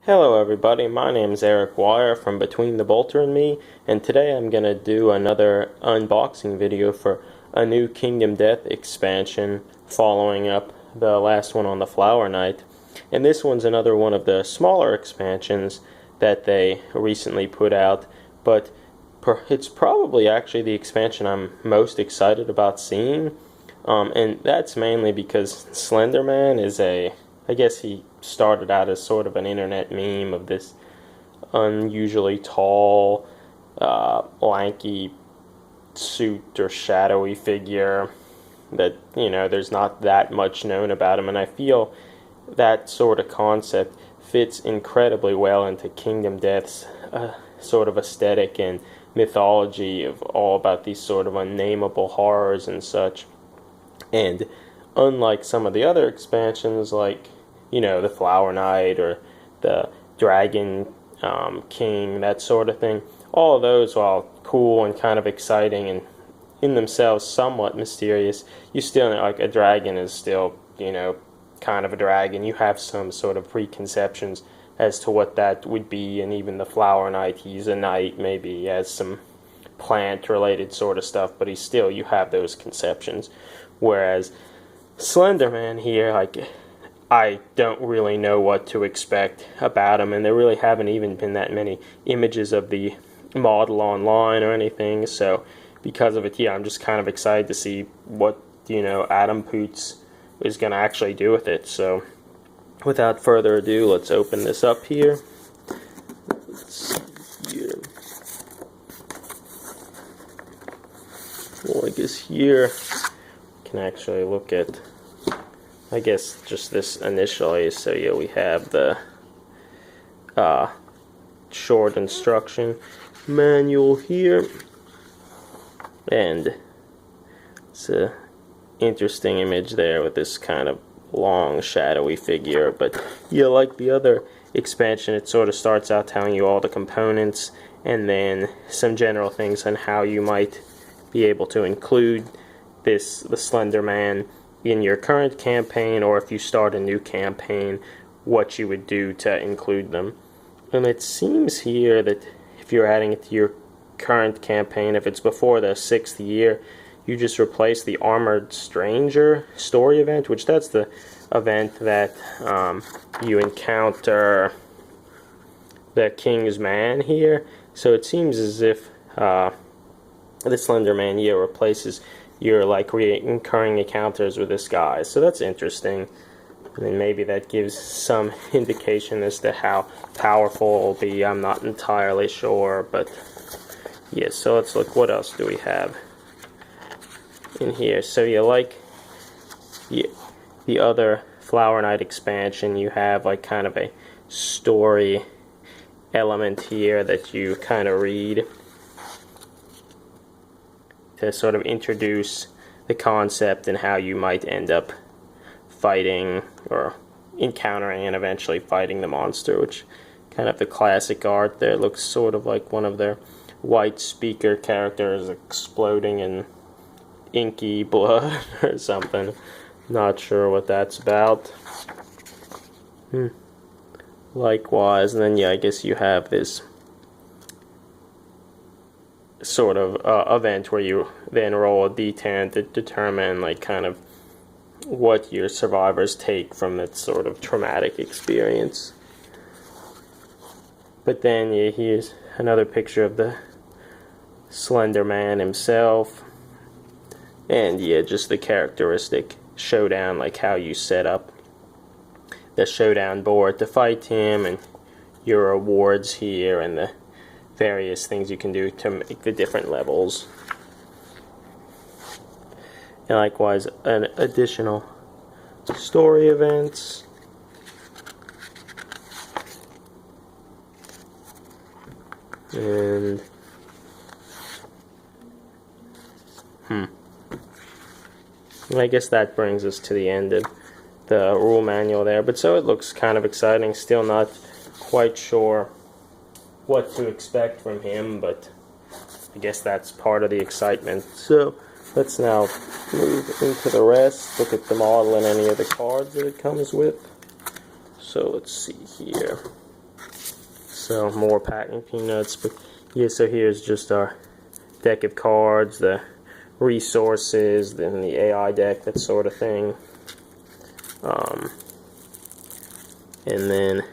Hello everybody, my name is Eric Wire from Between the Bolter and Me, and today I'm going to do another unboxing video for a new Kingdom Death expansion following up the last one on the Flower Knight. And this one's another one of the smaller expansions that they recently put out, but it's probably actually the expansion I'm most excited about seeing, and that's mainly because Slenderman is I guess he started out as sort of an internet meme of this unusually tall, lanky suit or shadowy figure that, there's not that much known about him, and I feel that sort of concept fits incredibly well into Kingdom Death's sort of aesthetic and mythology of all about these sort of unnameable horrors and such. And unlike some of the other expansions, like, the Flower Knight or the Dragon King, that sort of thing, all of those, while cool and kind of exciting and in themselves somewhat mysterious, you still, like, a dragon is still, kind of a dragon. You have some sort of preconceptions as to what that would be, and even the Flower Knight, he's a knight, maybe he has some plant-related sort of stuff, but you have those conceptions. Whereas Slenderman here, I don't really know what to expect about him, and there really haven't even been that many images of the model online or anything, so because of it, yeah, I'm just kind of excited to see what, Adam Poots is going to actually do with it. So without further ado, let's open this up here. Let's see here. Well, I guess here can actually look at, I guess, just this initially. So yeah, we have the short instruction manual here, and it's a interesting image there with this kind of long shadowy figure. But yeah, like the other expansion, it sort of starts out telling you all the components and then some general things on how you might be able to include the Slender Man in your current campaign, or if you start a new campaign, what you would do to include them. And it seems here that if you're adding it to your current campaign, if it's before the 6th year, you just replace the Armored Stranger story event, which that's the event that you encounter the King's Man here. So it seems as if the Slender Man here replaces your recurring encounters with this guy. So that's interesting. And then maybe that gives some indication as to how powerful it will be. I'm not entirely sure, but yeah, so let's look. What else do we have in here? So yeah, like the other Flower Knight expansion, you have like kind of a story element here that you kind of read to sort of introduce the concept and how you might end up fighting or encountering and eventually fighting the monster, which kind of the classic art there looks sort of like one of their white speaker characters exploding in inky blood or something. Not sure what that's about. Likewise, and then yeah, I guess you have this sort of event where you then roll a d10 to determine like kind of what your survivors take from that sort of traumatic experience. But then yeah, here's another picture of the Slender Man himself, and yeah, just the characteristic showdown, like how you set up the showdown board to fight him, and your rewards here, and the various things you can do to make the different levels. And likewise, an additional story events. And I guess that brings us to the end of the rule manual there. But so it looks kind of exciting. Still not quite sure what to expect from him, but I guess that's part of the excitement. So let's now move into the rest, look at the model and any of the cards that it comes with. So let's see here. So more packing peanuts, but yeah, so here's just our deck of cards, the resources, then the AI deck, that sort of thing. And then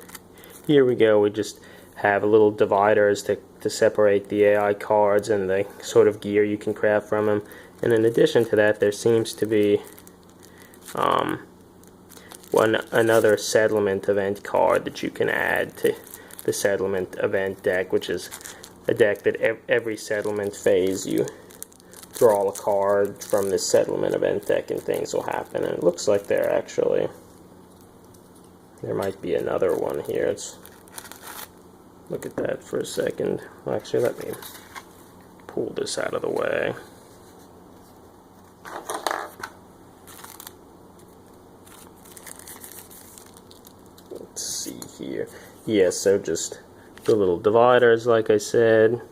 here we go, we just have little dividers to separate the AI cards and the sort of gear you can craft from them. And in addition to that, there seems to be another settlement event card that you can add to the settlement event deck, which is a deck that every settlement phase you draw a card from this settlement event deck and things will happen. And it looks like there might be another one here. Let's look at that for a second. Well, actually, let me pull this out of the way. Let's see here. Yeah, so just the little dividers, like I said,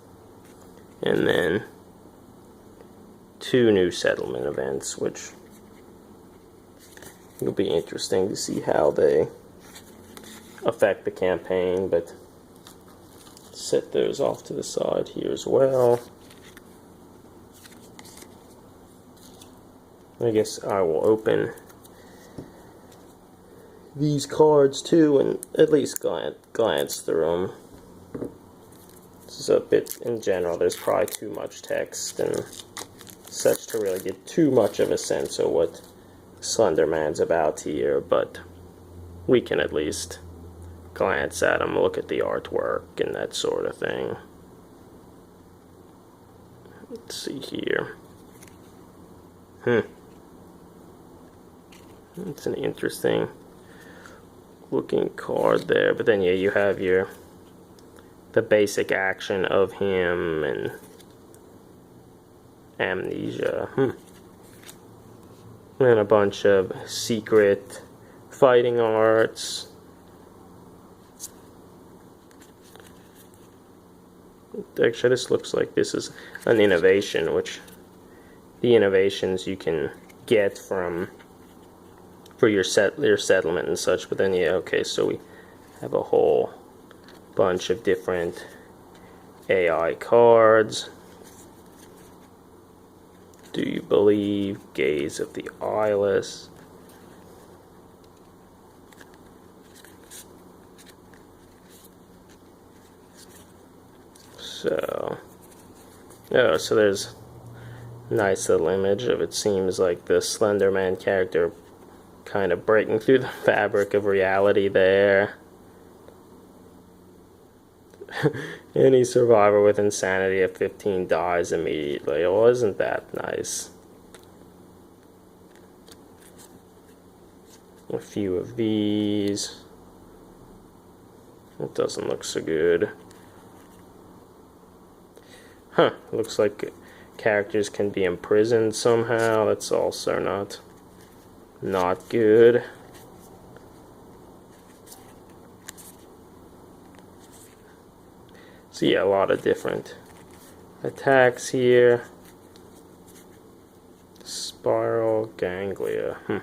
and then 2 new settlement events, which will be interesting to see how they affect the campaign, but set those off to the side here as well. I guess I will open these cards too and at least glance through them. This is a bit, in general, there's probably too much text and such to really get too much of a sense of what Slenderman's about here, but we can at least glance at them, look at the artwork and that sort of thing. Let's see here. It's an interesting looking card there, but then yeah, you have the basic action of him and amnesia, and a bunch of secret fighting arts. Actually, this looks like this is an innovation, which the innovations you can get for your settlement and such. But then yeah, okay, so we have a whole bunch of different AI cards. Do you believe? Gaze of the eyeless. So, oh, so there's a nice little image of, it seems like the Slenderman character kind of breaking through the fabric of reality there. Any survivor with insanity of 15 dies immediately. Well, isn't that nice? A few of these. It doesn't look so good. Looks like characters can be imprisoned somehow. That's also not good. So yeah, a lot of different attacks here. Spiral ganglia.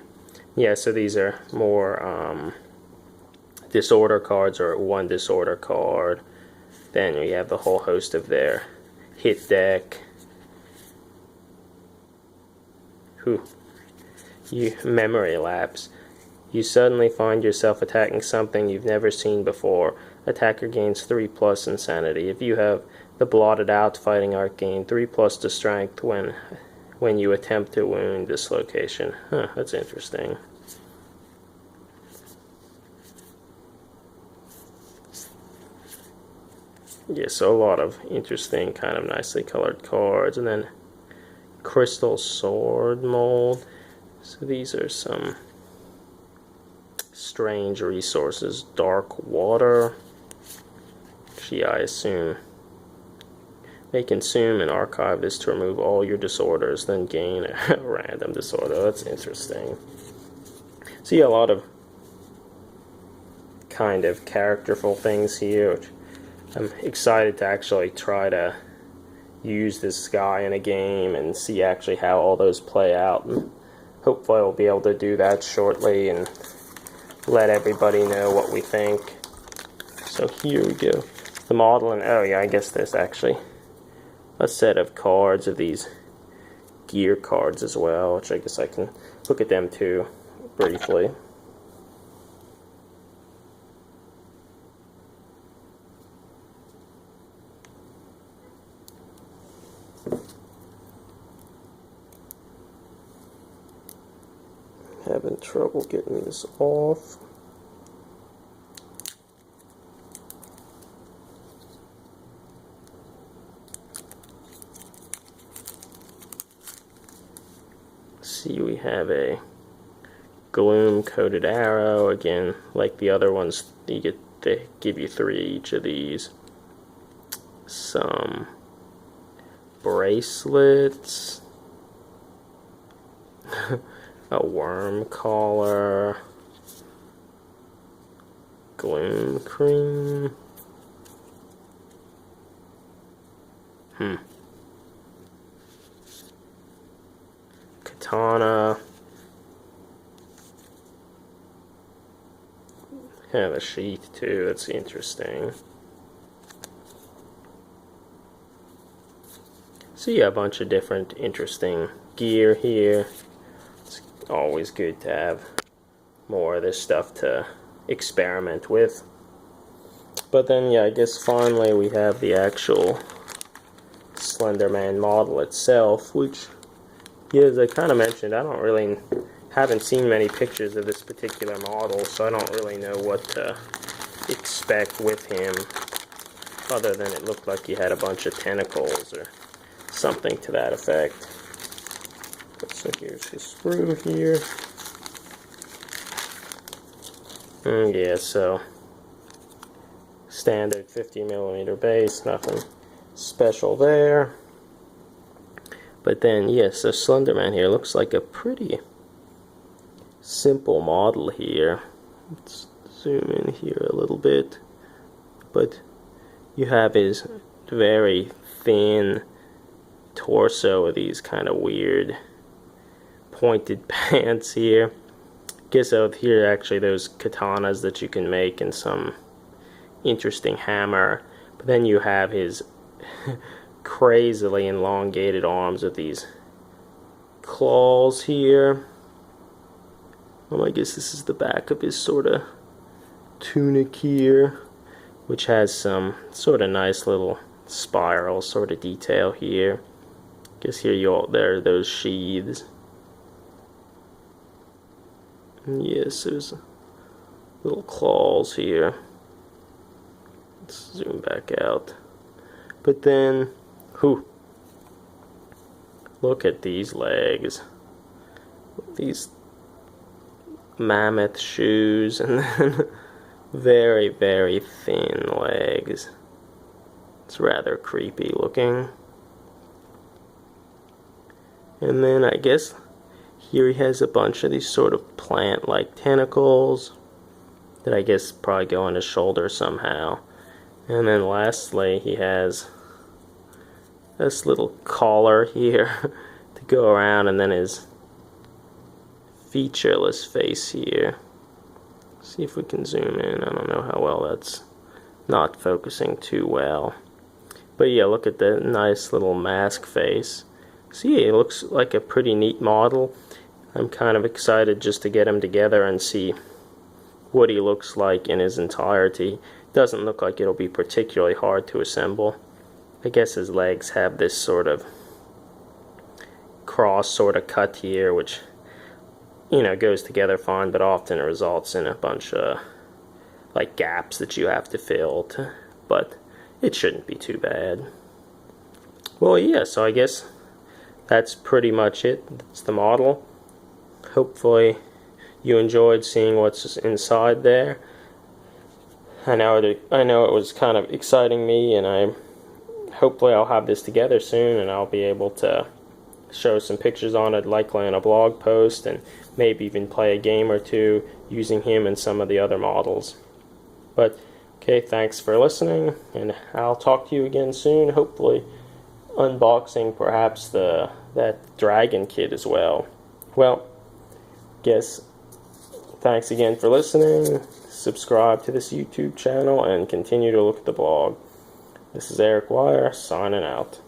Yeah, so these are more disorder cards, or 1 disorder card. Then you have the whole host of their hit deck. You memory lapse. You suddenly find yourself attacking something you've never seen before. Attacker gains 3+ insanity. If you have the blotted out fighting art, gain 3+ to strength when you attempt to wound this location. That's interesting. Yeah, so a lot of interesting, kind of nicely colored cards. And then crystal sword mold. So these are some strange resources. Dark water. Actually, I assume they consume and archive this to remove all your disorders, then gain a random disorder. That's interesting. See a lot of kind of characterful things here, which I'm excited to actually try to use this guy in a game and see actually how all those play out. And hopefully I'll be able to do that shortly and let everybody know what we think. So here we go. the model, and oh yeah, I guess there's actually a set of cards of these gear cards as well, which I guess I can look at them too briefly. Having trouble getting this off. See, we have a gloom coated arrow. Again, like the other ones, they give you 3 each of these. Some bracelets. A worm collar. Gloom cream. Katana. Yeah, the sheath too, that's interesting. So yeah, a bunch of different interesting gear here. It's always good to have more of this stuff to experiment with. But then yeah, I guess finally we have the actual Slenderman model itself, which, yeah, as I kind of mentioned, haven't seen many pictures of this particular model, so I don't really know what to expect with him, other than it looked like he had a bunch of tentacles or something to that effect. So here's his sprue here. Yeah, so standard 50mm base, nothing special there. But then, yes, so Slenderman here looks like a pretty simple model here. Let's zoom in here a little bit. But you have his very thin torso with these kind of weird pointed pants here. Guess out here actually those katanas that you can make and some interesting hammer. But then you have his crazily elongated arms with these claws here. I guess this is the back of his sort of tunic here, which has some sort of nice little spiral sort of detail here. Guess here there are those sheaths. And yes, there's little claws here. Let's zoom back out. But then, look at these legs. These mammoth shoes, and then very, very thin legs. It's rather creepy looking. And then I guess here he has a bunch of these sort of plant-like tentacles that I guess probably go on his shoulder somehow. And then lastly, he has this little collar here to go around, and then his featureless face here. See if we can zoom in. I don't know how well that's not focusing too well. But yeah, look at the nice little mask face. See, it looks like a pretty neat model. I'm kind of excited just to get him together and see what he looks like in his entirety. Doesn't look like it'll be particularly hard to assemble. I guess his legs have this sort of cross sort of cut here, which, you know, goes together fine, but often it results in a bunch of like gaps that you have to fill, but it shouldn't be too bad. Well, yeah, so I guess that's pretty much it. That's the model. Hopefully you enjoyed seeing what's inside there. I know it was kind of exciting me, and hopefully I'll have this together soon, and I'll be able to show some pictures on it, likely on a blog post, and maybe even play a game or two using him and some of the other models. But okay, thanks for listening, and I'll talk to you again soon, hopefully unboxing perhaps that dragon kit as well. Well, guess thanks again for listening. Subscribe to this YouTube channel and continue to look at the blog. This is Eric Wire signing out.